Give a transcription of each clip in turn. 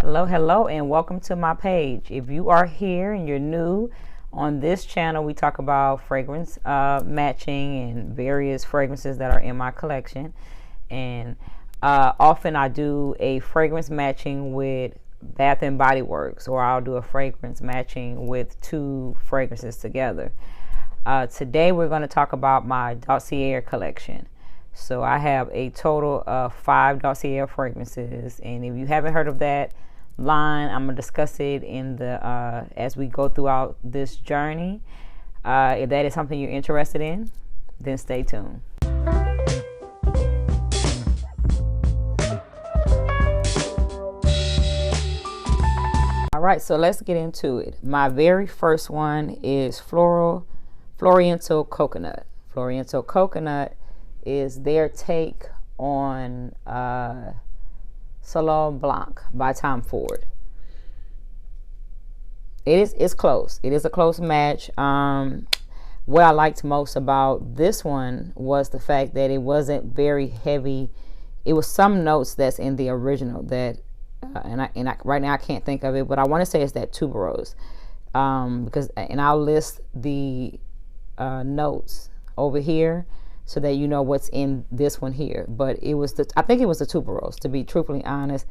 Hello, and welcome to my page. If you are here and you're new on this channel, we talk about fragrance matching and various fragrances that are in my collection. And often I do a fragrance matching with Bath and Body Works, or I'll do a fragrance matching with two fragrances together. Today we're going to talk about my Dossier collection. So I have a total of 5 Dossier fragrances, and if you haven't heard of that line, I'm gonna discuss it in the as we go throughout this journey. If that is something you're interested in, then stay tuned. All right, so let's get into it. My very first one is Floral, Oriental Coconut. Oriental Coconut is their take on Salon Blanc by Tom Ford. It's close. It is a close match. What I liked most about this one was the fact that it wasn't very heavy. It was some notes that's in the original that, and I right now I can't think of it, but I want to say it's that tuberose, because, and I'll list the notes over here so that you know what's in this one here. But it was I think it was the tuberose, to be truthfully honest,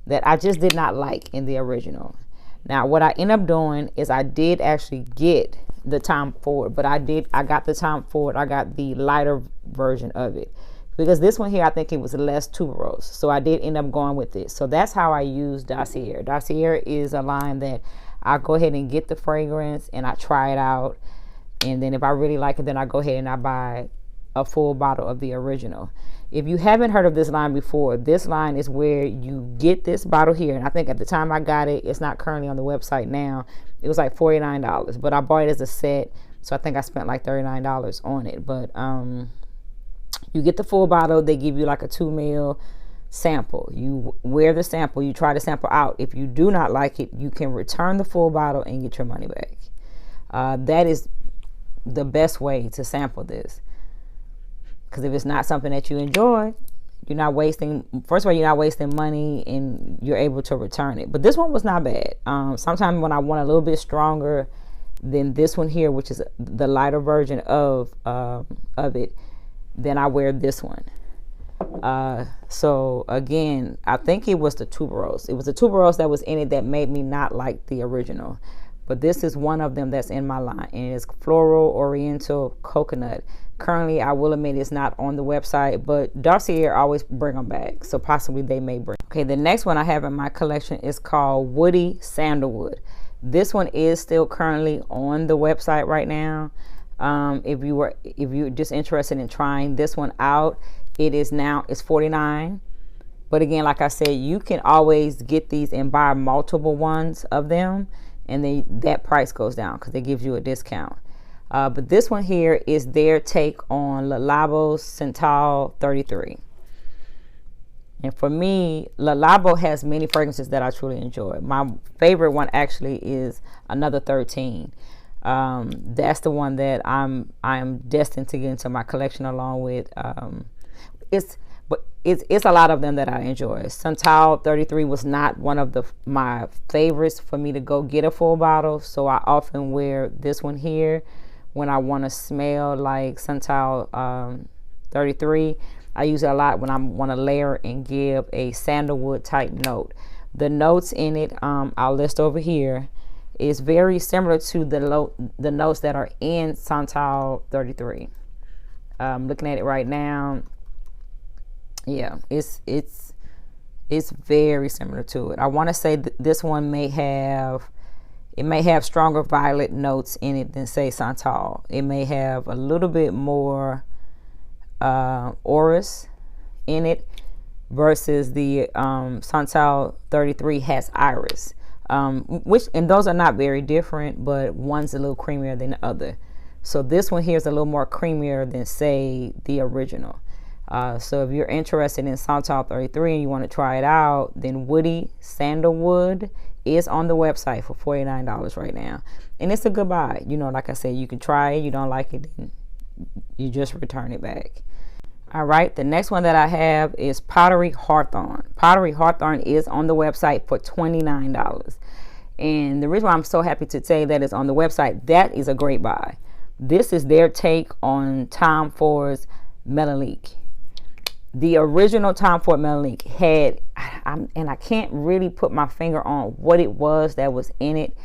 that I just did not like in the original. Now what I end up doing is I did actually get the Tom Ford, but I got the Tom Ford, I got the lighter version of it, because this one here I think it was less tuberose, so I did end up going with this. So that's how I use Dossier. Dossier is a line that I go ahead and get the fragrance and I try it out, and then if I really like it, then I go ahead and I buy a full bottle of the original. If you haven't heard of this line before, this line is where you get this bottle here, and I think at the time I got it, it's not currently on the website now, it was like $49, but I bought it as a set, so I think I spent like $39 on it. But you get the full bottle, they give you like a 2 ml sample. You wear the sample, you try the sample out. If you do not like it, you can return the full bottle and get your money back. That is the best way to sample this, because if it's not something that you enjoy, you're not wasting, first of all, you're not wasting money, and you're able to return it. But this one was not bad. Sometimes when I want a little bit stronger than this one here, which is the lighter version of it, then I wear this one. So again, I think it was the tuberose. It was the tuberose that was in it that made me not like the original. But this is one of them that's in my line, and it's Floral Oriental Coconut. Currently, I will admit it's not on the website, but Dossier always bring them back, so possibly they may bring. Okay, the next one I have in my collection is called Woody Sandalwood. This one is still currently on the website right now. If you're just interested in trying this one out, it's $49. But again, like I said, you can always get these and buy multiple ones of them, and then that price goes down because it gives you a discount. But this one here is their take on Le Labo's Santal 33. And for me, Le Labo has many fragrances that I truly enjoy. My favorite one actually is Another 13. That's the one that I'm destined to get into my collection along with. It's a lot of them that I enjoy. Santal 33 was not one of my favorites for me to go get a full bottle, so I often wear this one here when I want to smell like Santal 33. I use it a lot when I want to layer and give a sandalwood type note. The notes in it, I'll list over here, is very similar to the notes that are in Santal 33. Looking at it right now, yeah, it's very similar to it. I want to say this one may have stronger violet notes in it than, say, Santal. It may have a little bit more orris in it, versus the Santal 33 has iris, and those are not very different, but one's a little creamier than the other. So this one here is a little more creamier than, say, the original. So if you're interested in Santal 33 and you want to try it out, then Woody Sandalwood is on the website for $49 right now, and it's a good buy. You know, like I said, you can try it. You don't like it, then you just return it back. All right, the next one that I have is Pottery Hawthorn. Pottery Hawthorn is on the website for $29. And the reason why I'm so happy to say that it's on the website, that is a great buy. This is their take on Tom Ford's Melaleuque. The original Tom Ford Melaleuque had, and I can't really put my finger on what it was that was in it,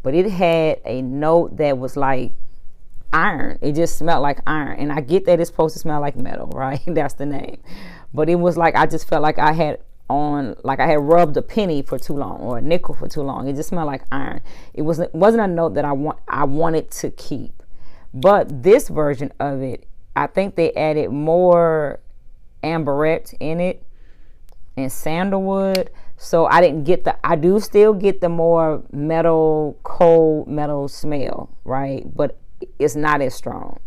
but it had a note that was like iron. It just smelled like iron. And I get that it's supposed to smell like metal, right? That's the name. But it was like, I just felt like I had rubbed a penny for too long, or a nickel for too long. It just smelled like iron. It wasn't a note that I wanted to keep. But this version of it, I think they added more amberette in it and sandalwood. So I didn't get I do still get the more metal, cold metal smell, right? But it's not as strong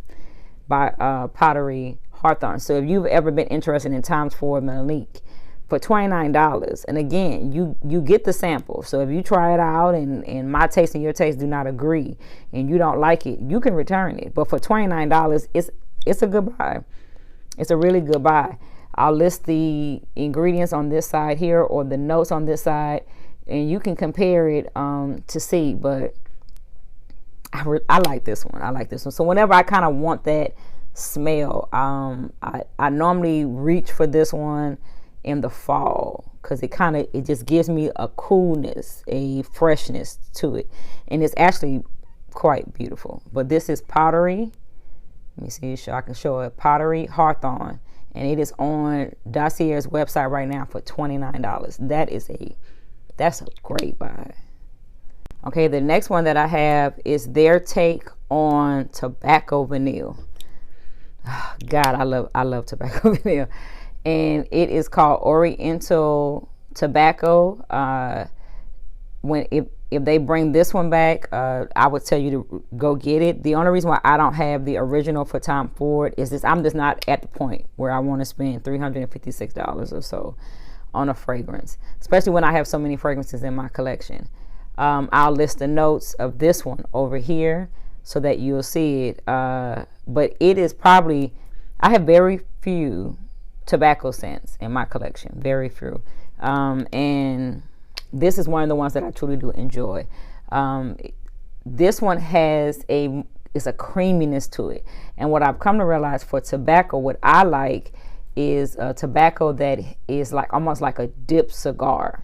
by Pottery Hawthorn. So if you've ever been interested in Tom Ford Melaleuque for $29, and again, you get the sample. So if you try it out and my taste and your taste do not agree and you don't like it, you can return it. But for $29, it's a good buy. It's a really good buy. I'll list the ingredients on this side here, or the notes on this side, and you can compare it to see. But I like this one. I like this one. So whenever I kind of want that smell, I normally reach for this one in the fall, because it just gives me a coolness, a freshness to it, and it's actually quite beautiful. But this is Pottery. Let me see if I can show it. Pottery Hawthorn, and it is on Dossier's website right now for $29. That's a great buy. Okay, the next one that I have is their take on tobacco veneer. God, I love tobacco veneer, and it is called Oriental Tobacco. If they bring this one back, I would tell you to go get it. The only reason why I don't have the original for Tom Ford is this: I'm just not at the point where I want to spend $356 or so on a fragrance, especially when I have so many fragrances in my collection. I'll list the notes of this one over here so that you'll see it. But it is probably, I have very few tobacco scents in my collection, very few. And this is one of the ones that I truly do enjoy. This one has it's a creaminess to it. And what I've come to realize for tobacco, what I like is a tobacco that is like almost like a dipped cigar.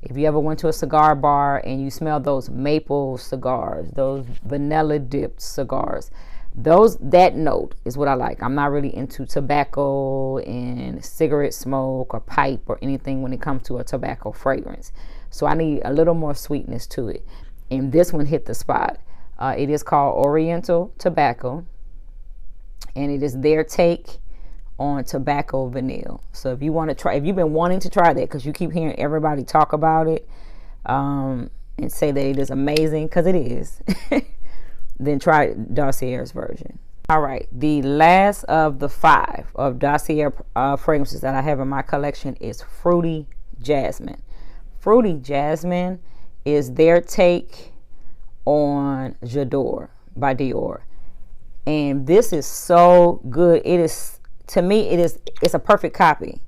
If you ever went to a cigar bar and you smell those maple cigars, those vanilla dipped cigars, that note is what I like. I'm not really into tobacco and cigarette smoke or pipe or anything when it comes to a tobacco fragrance. So I need a little more sweetness to it. And this one hit the spot. It is called Oriental Tobacco, and it is their take on tobacco veneer. So if you want to try, if you've been wanting to try that because you keep hearing everybody talk about it and say that it is amazing, because it is, then try Dossier's version. All right, the last of the 5 of Dossier fragrances that I have in my collection is Fruity Jasmine. Fruity Jasmine is their take on J'adore by Dior, and this is so good. It is, to me, it's a perfect copy.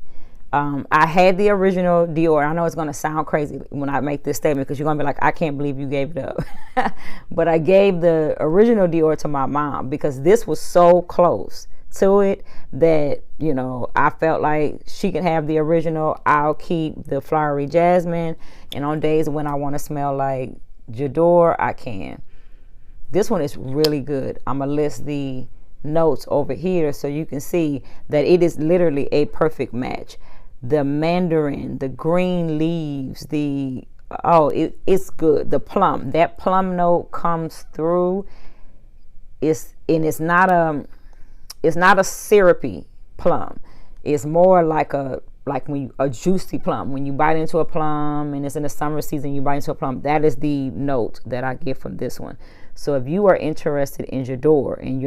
I had the original Dior. I know it's going to sound crazy when I make this statement, because you're going to be like, I can't believe you gave it up. But I gave the original Dior to my mom because this was so close to it that, you know, I felt like she can have the original. I'll keep the flowery jasmine. And on days when I want to smell like J'adore, I can. This one is really good. I'm going to list the notes over here so you can see that it is literally a perfect match. The mandarin, the green leaves, it's good. The plum, that plum note comes through. It's not a syrupy plum. It's more like a juicy plum. When you bite into a plum and it's in the summer season, you bite into a plum. That is the note that I get from this one. So if you are interested in J'adore and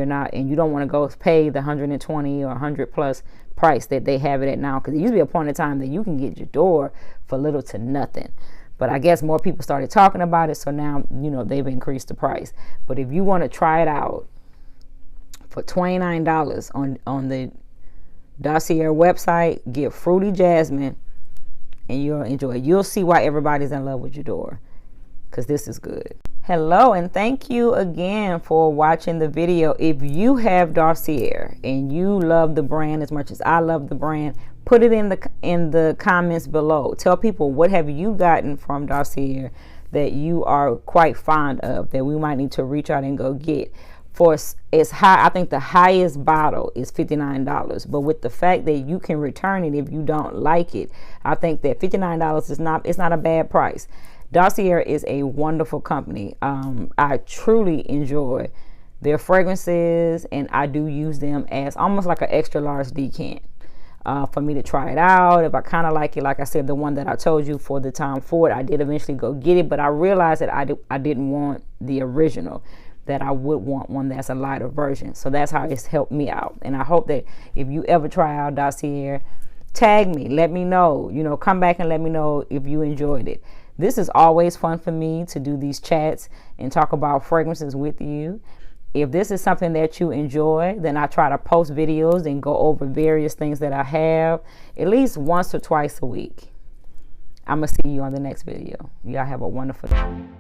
you don't want to go pay the $120 or $100 plus price that they have it at now, because it used to be a point in time that you can get J'adore for little to nothing. But I guess more people started talking about it, so now, you know, they've increased the price. But if you want to try it out for $29 on the Dossier website, get Fruity Jasmine, and you'll enjoy it. You'll see why everybody's in love with Eudora, because this is good. Hello, and thank you again for watching the video. If you have Dossier and you love the brand as much as I love the brand, put it in the comments below. Tell people, what have you gotten from Dossier that you are quite fond of, that we might need to reach out and go get. For it's high, I think the highest bottle is $59, but with the fact that you can return it if you don't like it, I think that $59 is not a bad price. Dossier is a wonderful company. I truly enjoy their fragrances, and I do use them as almost like an extra large decant for me to try it out. If I kind of like it, like I said, the one that I told you for the Tom Ford, I did eventually go get it, but I realized that I didn't want the original, that I would want one that's a lighter version. So that's how it's helped me out. And I hope that if you ever try out Dossier, tag me, let me know, come back and let me know if you enjoyed it. This is always fun for me to do these chats and talk about fragrances with you. If this is something that you enjoy, then I try to post videos and go over various things that I have at least once or twice a week. I'm going to see you on the next video. Y'all have a wonderful day.